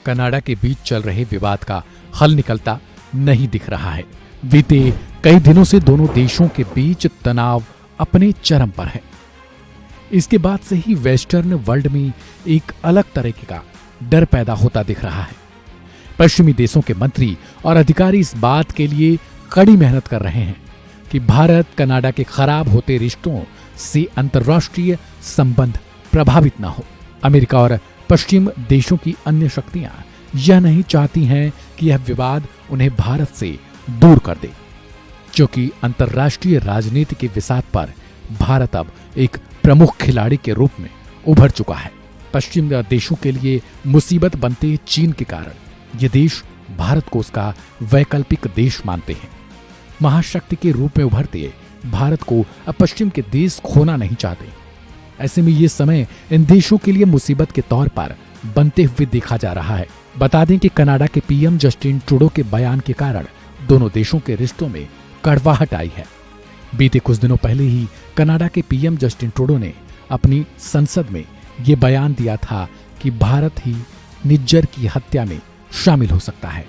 Canada के बीच चल रहे विवाद का हल निकलता नहीं दिख रहा है। बीते कई दिनों से दोनों देशों के बीच तनाव अपने चरम पर है। इसके बाद से ही वेस्टर्न वर्ल्ड में एक अलग तरीके का डर पैदा होता दिख रहा है। पश्चिमी देशों के मंत्री और अधिकारी इस बात के लिए कड़ी मेहनत कर रहे हैं कि भारत कनाडा के खराब होते रिश्तों से अंतर्राष्ट्रीय संबंध प्रभावित न हो। अमेरिका और पश्चिम देशों की अन्य शक्तियां यह नहीं चाहती हैं कि यह विवाद उन्हें भारत से दूर कर दे, क्योंकि अंतर्राष्ट्रीय राजनीति के विसात पर भारत अब एक प्रमुख खिलाड़ी के रूप में उभर चुका है। पश्चिम देशों के लिए मुसीबत बनते चीन के कारण ये देश भारत को उसका वैकल्पिक देश मानते हैं। महाशक्ति के रूप में उभरते भारत को अब पश्चिम के देश खोना नहीं चाहते। ऐसे में ये समय इन देशों के लिए मुसीबत के तौर पर बनते हुए देखा जा रहा है। बता दें कि कनाडा के पीएम जस्टिन ट्रूडो के बयान के कारण दोनों देशों के रिश्तों में कड़वाहट आई है। बीते कुछ दिनों पहले ही कनाडा के पीएम जस्टिन ट्रूडो ने अपनी संसद में ये बयान दिया था कि भारत ही निज्जर की हत्या में शामिल हो सकता है।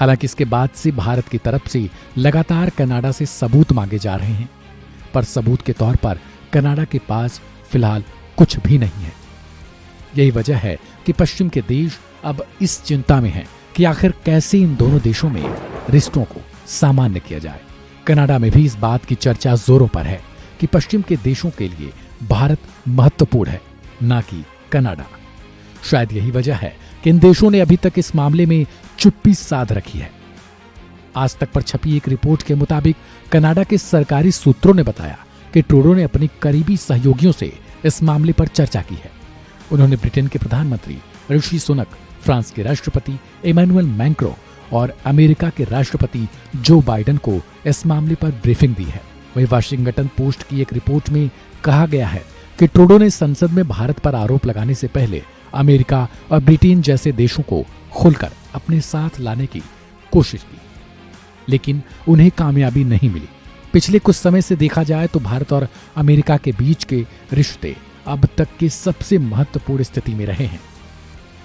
हालांकि इसके बाद से भारत की तरफ से लगातार कनाडा से सबूत मांगे जा रहे हैं, पर सबूत के तौर पर कनाडा के पास फिलहाल कुछ भी नहीं है। यही वजह है कि पश्चिम के देश अब इस चिंता में हैं कि आखिर कैसे इन दोनों देशों में रिश्तों को सामान्य किया जाए। कनाडा में भी इस बात की चर्चा जोरों पर है कि पश्चिम के देशों के लिए भारत महत्वपूर्ण है, न कि कनाडा। शायद यही वजह है कि इन देशों ने अभी तक इस मामले में चुप्पी साध रखी है। आज तक पर छपी एक रिपोर्ट के मुताबिक कनाडा के सरकारी सूत्रों ने बताया कि ट्रूडो ने अपनी करीबी सहयोगियों से इस मामले पर चर्चा की है। उन्होंने ब्रिटेन के प्रधानमंत्री ऋषि सुनक, फ्रांस के राष्ट्रपति इमैनुअल मैक्रों और अमेरिका के राष्ट्रपति जो बाइडेन को इस मामले पर ब्रीफिंग दी है। वहीं वाशिंगटन पोस्ट की एक रिपोर्ट में कहा गया है कि ट्रूडो ने संसद में भारत पर आरोप लगाने से पहले अमेरिका और ब्रिटेन जैसे देशों को खुलकर अपने साथ लाने की कोशिश की, लेकिन उन्हें कामयाबी नहीं मिली। पिछले कुछ समय से देखा जाए तो भारत और अमेरिका के बीच के रिश्ते अब तक के सबसे महत्वपूर्ण स्थिति में रहे हैं।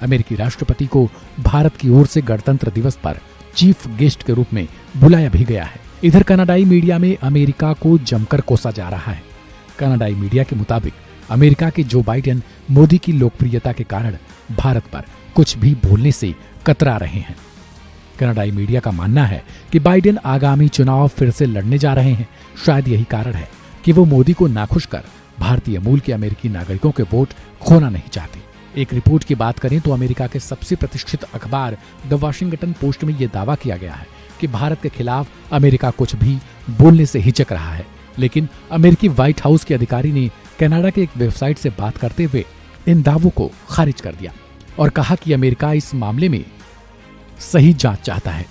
अमेरिकी राष्ट्रपति को भारत की ओर से गणतंत्र दिवस पर चीफ गेस्ट के रूप में बुलाया भी गया है। इधर कनाडाई मीडिया में अमेरिका को जमकर कोसा जा रहा है। कनाडाई मीडिया के मुताबिक अमेरिका के जो बाइडेन मोदी की लोकप्रियता के कारण भारत पर कुछ भी बोलने से कतरा रहे हैं। कनाडाई मीडिया का मानना है कि बाइडेन आगामी चुनाव फिर से लड़ने जा रहे हैं। शायद यही कारण है कि वो मोदी को नाखुश कर भारतीय मूल के अमेरिकी नागरिकों के वोट खोना नहीं चाहते। एक रिपोर्ट की बात करें तो अमेरिका के सबसे प्रतिष्ठित अखबार द वाशिंगटन पोस्ट में यह दावा किया गया है कि भारत के खिलाफ अमेरिका कुछ भी बोलने से हिचक रहा है। लेकिन अमेरिकी व्हाइट हाउस के अधिकारी ने कनाडा के एक वेबसाइट से बात करते हुए इन दावों को खारिज कर दिया और कहा कि अमेरिका इस मामले में सही जांच चाहता है।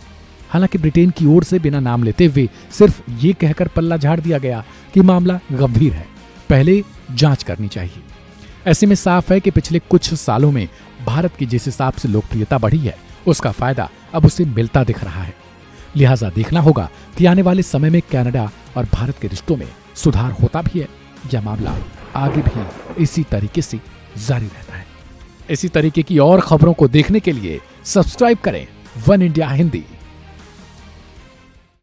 हालांकि ब्रिटेन की ओर से बिना नाम लेते हुए सिर्फ ये कहकर पल्ला झाड़ दिया गया कि मामला गंभीर है, पहले जांच करनी चाहिए। ऐसे में साफ है कि पिछले कुछ सालों में भारत की जिस हिसाब से लोकप्रियता बढ़ी है, उसका फायदा अब उसे मिलता दिख रहा है। लिहाजा देखना होगा कि आने वाले समय में कनाडा और भारत के रिश्तों में सुधार होता भी है या मामला आगे भी इसी तरीके से जारी रहता है। इसी तरीके की और खबरों को देखने के लिए सब्सक्राइब करें वन इंडिया हिंदी।